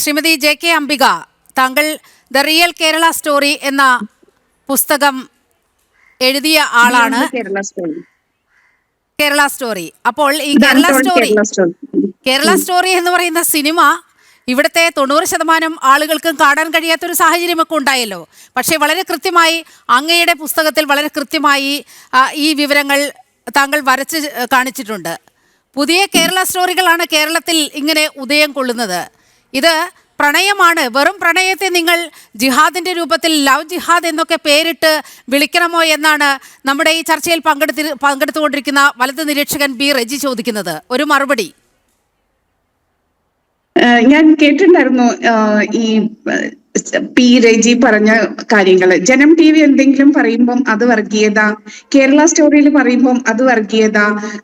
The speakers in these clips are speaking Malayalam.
ശ്രീമതി JK അംബിക, താങ്കൾ ദ റിയൽ കേരള സ്റ്റോറി എന്ന പുസ്തകം എഴുതിയ ആളാണ്. കേരള സ്റ്റോറി. അപ്പോൾ ഈ കേരള സ്റ്റോറി എന്ന് പറയുന്ന സിനിമ ഇവിടുത്തെ 90% ആളുകൾക്കും കാണാൻ കഴിയാത്തൊരു സാഹചര്യമൊക്കെ ഉണ്ടായല്ലോ. പക്ഷേ വളരെ കൃത്യമായി അങ്ങയുടെ പുസ്തകത്തിൽ വളരെ കൃത്യമായി ഈ വിവരങ്ങൾ താങ്കൾ വരച്ച് കാണിച്ചിട്ടുണ്ട്. പുതിയ കേരള സ്റ്റോറികളാണ് കേരളത്തിൽ ഇങ്ങനെ ഉദയം കൊള്ളുന്നത്. ഇത് പ്രണയമാണ്. വെറും പ്രണയത്തെ നിങ്ങൾ ജിഹാദിൻ്റെ രൂപത്തിൽ ലവ് ജിഹാദ് എന്നൊക്കെ പേരിട്ട് വിളിക്കണമോ എന്നാണ് നമ്മുടെ ഈ ചർച്ചയിൽ പങ്കെടുത്തുകൊണ്ടിരിക്കുന്ന വലത് നിരീക്ഷകൻ ബി റെജി ചോദിക്കുന്നത്. ഒരു മറുപടി. ഞാൻ കേട്ടിട്ടുണ്ടായിരുന്നു ഈ പി റെജി പറഞ്ഞ കാര്യങ്ങള്. ജനം TV എന്തെങ്കിലും പറയുമ്പം അത് വർഗീയത, കേരള സ്റ്റോറിയിൽ പറയുമ്പം അത് വർഗീയത,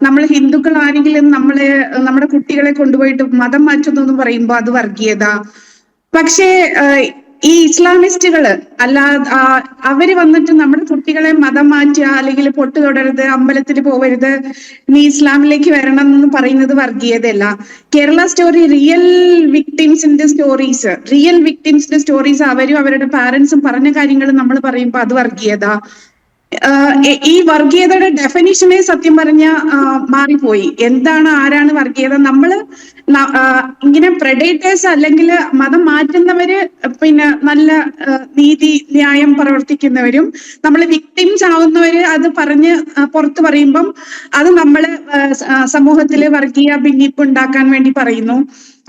നമ്മൾ ഹിന്ദുക്കൾ ആരെങ്കിലും നമ്മുടെ കുട്ടികളെ കൊണ്ടുപോയിട്ട് മതം മാറ്റുന്നു എന്ന് പറയുമ്പോൾ അത് വർഗീയത. പക്ഷേ ഈ ഇസ്ലാമിസ്റ്റുകള് അവര് വന്നിട്ട് നമ്മുടെ കുട്ടികളെ മതം മാറ്റുക, അല്ലെങ്കിൽ പൊട്ട് തൊടരുത്, അമ്പലത്തിൽ പോവരുത്, നീ ഇസ്ലാമിലേക്ക് വരണം എന്ന് പറയുന്നത് വർഗീയതയല്ല. കേരള സ്റ്റോറി റിയൽ വിക്ടിംസിന്റെ സ്റ്റോറീസ് അവരും അവരുടെ പാരന്റ്സും പറഞ്ഞ കാര്യങ്ങൾ നമ്മൾ പറയുമ്പോ അത് വർഗീയത. ഈ വർഗീയതയുടെ ഡെഫിനിഷനെ സത്യം പറഞ്ഞ മാറിപ്പോയി. ആരാണ് വർഗീയത? നമ്മള് ഇങ്ങനെ പ്രെഡേറ്റേഴ്സ് അല്ലെങ്കിൽ മതം മാറ്റുന്നവര്, പിന്നെ നല്ല നീതി ന്യായം പ്രവർത്തിക്കുന്നവരും നമ്മൾ വിക്ടിംസ് ആവുന്നവര് അത് പറഞ്ഞ് പുറത്ത് പറയുമ്പം അത് നമ്മള് സമൂഹത്തില് വർഗീയ ഭിന്നിപ്പ് ഉണ്ടാക്കാൻ വേണ്ടി പറയുന്നു,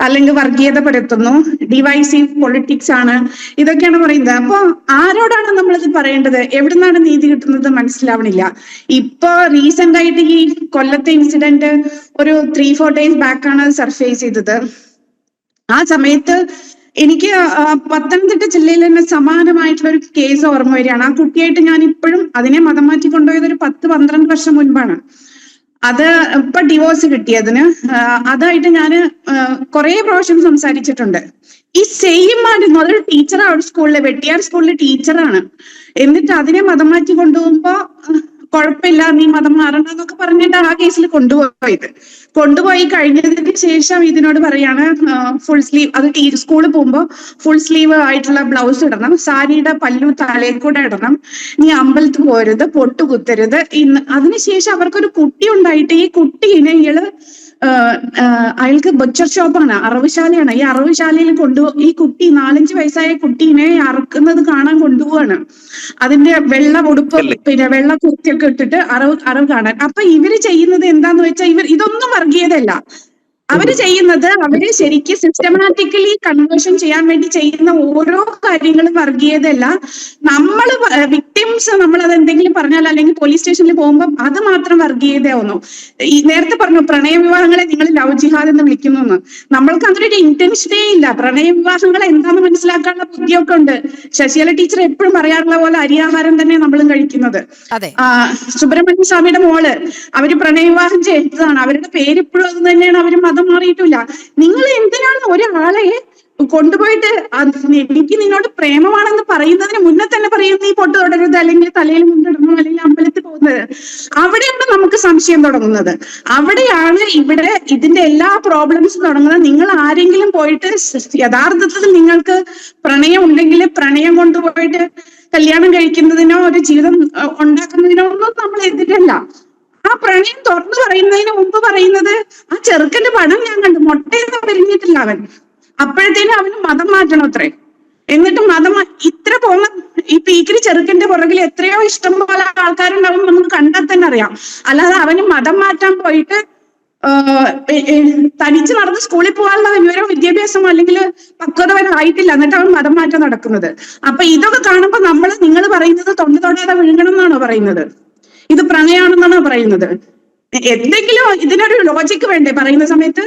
അല്ലെങ്കിൽ വർഗീയതപ്പെടുത്തുന്നു, ഡിവൈസീവ് പൊളിറ്റിക്സ് ആണ്, ഇതൊക്കെയാണ് പറയുന്നത്. അപ്പൊ ആരോടാണ് നമ്മളിത് പറയേണ്ടത്? എവിടുന്നാണ് നീതി കിട്ടുന്നത് മനസ്സിലാവണില്ല. ഇപ്പൊ റീസെന്റ് ആയിട്ട് ഈ കൊല്ലത്തെ ഇൻസിഡന്റ് ഒരു 3-4 days ബാക്കാണ് സർഫേസ് ചെയ്തത്. ആ സമയത്ത് എനിക്ക് പത്തനംതിട്ട ജില്ലയിൽ തന്നെ സമാനമായിട്ടുള്ള ഒരു കേസ് ഓർമ്മ വരികയാണ്. ആ കുട്ടിയായിട്ട് ഞാൻ ഇപ്പോഴും അതിനെ മതം മാറ്റി കൊണ്ടുപോയത് ഒരു 10-12 വർഷം മുൻപാണ്. അത് ഇപ്പൊ ഡിവോഴ്സ് കിട്ടിയതിന് അതായിട്ട് ഞാൻ കുറെ പ്രാവശ്യം സംസാരിച്ചിട്ടുണ്ട്. ഈ സെയിം ആയിരുന്നു. അതൊരു ടീച്ചറാണ് സ്കൂളിലെ, വെട്ടിയാർ സ്കൂളിലെ ടീച്ചറാണ്. എന്നിട്ട് അതിനെ മതം മാറ്റി കൊണ്ടുപോകുമ്പോ കുഴപ്പമില്ല, നീ മതം മാറണ്ട എന്നൊക്കെ പറഞ്ഞിട്ട് ആ കേസിൽ കൊണ്ടുപോയി കഴിഞ്ഞതിന് ശേഷം ഇതിനോട് പറയാണ് ഫുൾ സ്ലീവ്, അത് സ്കൂളിൽ പോകുമ്പോ ഫുൾ സ്ലീവ് ആയിട്ടുള്ള ബ്ലൗസ് ഇടണം, സാരിയുടെ പല്ലു തലയിൽ കൂടെ ഇടണം, നീ അമ്പലത്തിൽ പോരുത്, പൊട്ട് കുത്തരുത്. അതിനുശേഷം അവർക്കൊരു കുട്ടി ഉണ്ടായിട്ട് ഈ കുട്ടീനെ അയാൾക്ക് ബച്ചർ ഷോപ്പാണ്, അറവുശാലയാണ്. ഈ അറവുശാലയിൽ ഈ കുട്ടി 4-5 വയസ്സായ കുട്ടീനെ അറുക്കുന്നത് കാണാൻ കൊണ്ടുപോവാണ്. അതിന്റെ വെള്ള ഉടുപ്പ്, പിന്നെ വെള്ള കുർത്തിയൊക്കെ ഇട്ടിട്ട് അറവ് കാണാൻ. അപ്പൊ ഇവര് ചെയ്യുന്നത് എന്താന്ന് വെച്ചാൽ ഇതൊന്നും വർഗീയതയല്ല. അവര് ചെയ്യുന്നത്, അവര് ശരിക്കും സിസ്റ്റമാറ്റിക്കലി കൺവേർഷൻ ചെയ്യാൻ വേണ്ടി ചെയ്യുന്ന ഓരോ കാര്യങ്ങളും വർഗീയതയല്ല. നമ്മള് വിക്ടിംസ് നമ്മളത് എന്തെങ്കിലും പറഞ്ഞാൽ അല്ലെങ്കിൽ പോലീസ് സ്റ്റേഷനിൽ പോകുമ്പോൾ അത് മാത്രം വർഗീയതയാവുന്നു. ഈ നേരത്തെ പറഞ്ഞു പ്രണയ വിവാഹങ്ങളെ നിങ്ങൾ ലവ് ജിഹാദ് എന്ന് വിളിക്കുന്നു എന്ന്. നമ്മൾക്ക് അതിനൊരു ഇന്റൻഷനേ ഇല്ല. പ്രണയ വിവാഹങ്ങൾ എന്താണെന്ന് മനസ്സിലാക്കാനുള്ള ബുദ്ധിയൊക്കെ ഉണ്ട്. ശശികല ടീച്ചർ എപ്പോഴും പറയാറുള്ള പോലെ അരിയാഹാരം തന്നെ നമ്മളും കഴിക്കുന്നത്. സുബ്രഹ്മണ്യ സ്വാമിയുടെ മോള് അവര് പ്രണയ വിവാഹം ചെയ്തതാണ്. അവരുടെ പേര് ഇപ്പോഴും അത് തന്നെയാണ്. അവര് മതം മാറിയിട്ടില്ല. നിങ്ങൾ എന്തിനാണ് ഒരാളെ കൊണ്ടുപോയിട്ട് എനിക്ക് നിന്നോട് പ്രേമമാണെന്ന് പറയുന്നതിന് മുന്നേ തന്നെ പറയും നീ പൊട്ട് തൊടരുത്, അല്ലെങ്കിൽ തലയിൽ മുണ്ടിടണം, അല്ലെങ്കിൽ അമ്പലത്തിൽ പോകുന്നത്? അവിടെയാണ് നമുക്ക് സംശയം തുടങ്ങുന്നത്. അവിടെയാണ് ഇവിടെ ഇതിന്റെ എല്ലാ പ്രോബ്ലംസും തുടങ്ങുന്നത്. നിങ്ങൾ ആരെങ്കിലും പോയിട്ട് യഥാർത്ഥത്തിൽ നിങ്ങൾക്ക് പ്രണയം ഉണ്ടെങ്കിൽ പ്രണയം കൊണ്ടുപോയിട്ട് കല്യാണം കഴിക്കുന്നതിനോ ഒരു ജീവിതം ഉണ്ടാക്കുന്നതിനോ ഒന്നും നമ്മൾ എതിരല്ല. ആ പ്രണയം തുറന്നു പറയുന്നതിന് മുമ്പ് പറയുന്നത് ആ ചെറുക്കന്റെ പടം ഞാൻ കണ്ടു, മുട്ടയൊന്നും വിരിഞ്ഞിട്ടില്ല അവൻ, അപ്പോഴത്തേനും അവന് മതം മാറ്റണം അത്രേ. എന്നിട്ട് ഇത്ര പോകുന്ന ഈ പീക്കിരി ചെറുക്കന്റെ പുറകിൽ എത്രയോ ഇഷ്ടം പോലെ ആൾക്കാരുണ്ടാവും, നമുക്ക് കണ്ടാൽ തന്നെ അറിയാം. അല്ലാതെ അവന് മതം മാറ്റാൻ പോയിട്ട് തനിച്ച് നടന്ന് സ്കൂളിൽ പോകാനുള്ള വിദ്യാഭ്യാസം അല്ലെങ്കിൽ പക്വത വരെ ആയിട്ടില്ല, എന്നിട്ട് അവൻ മതം മാറ്റം നടക്കുന്നത്. അപ്പൊ ഇതൊക്കെ കാണുമ്പോ നിങ്ങൾ പറയുന്നത് തൊടാതെ വിഴുങ്ങണം എന്നാണോ പറയുന്നത്? ഇത് പ്രണയാണെന്നാണോ പറയുന്നത്? എന്തെങ്കിലും ഇതിനൊരു ലോജിക്ക് വേണ്ടേ പറയുന്ന സമയത്ത്?